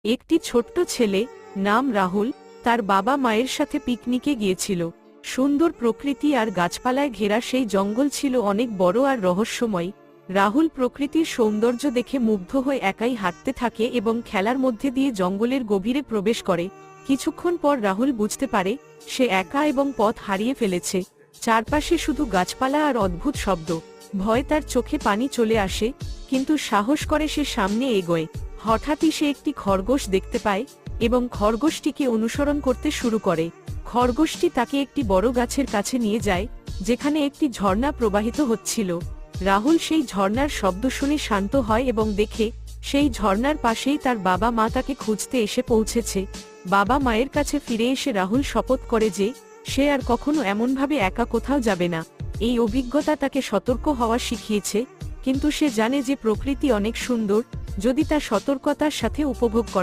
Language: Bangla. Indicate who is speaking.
Speaker 1: একটি ছোট্ট ছেলে, নাম রাহুল, তার বাবা মায়ের সাথে পিকনিকে গিয়েছিল। সুন্দর প্রকৃতি আর গাছপালায় ঘেরা সেই জঙ্গল ছিল অনেক বড় আর রহস্যময়। রাহুল প্রকৃতির সৌন্দর্য দেখে মুগ্ধ হয়ে একাই হাঁটতে থাকে এবং খেলার মধ্যে দিয়ে জঙ্গলের গভীরে প্রবেশ করে। কিছুক্ষণ পর রাহুল বুঝতে পারে সে একা এবং পথ হারিয়ে ফেলেছে। চারপাশে শুধু গাছপালা আর অদ্ভুত শব্দ। ভয় তার চোখে পানি চলে আসে, কিন্তু সাহস করে সে সামনে এগোয়। হঠাৎই সে একটি খরগোশ দেখতে পায় এবং খরগোশটিকে অনুসরণ করতে শুরু করে। খরগোশটি তাকে একটি বড় গাছের কাছে নিয়ে যায়, যেখানে একটি ঝর্ণা প্রবাহিত হচ্ছিল। রাহুল সেই ঝর্ণার শব্দ শুনে শান্ত হয় এবং দেখে সেই ঝর্ণার পাশেই তার বাবা মা তাকে খুঁজতে এসে পৌঁছেছে। বাবা মায়ের কাছে ফিরে এসে রাহুল শপথ করে যে সে আর কখনো এমনভাবে একা কোথাও যাবে না। এই অভিজ্ঞতা তাকে সতর্ক হওয়া শিখিয়েছে, কিন্তু সে জানে যে প্রকৃতি অনেক সুন্দর যদি তা সতর্কতার সাথে উপভোগ করা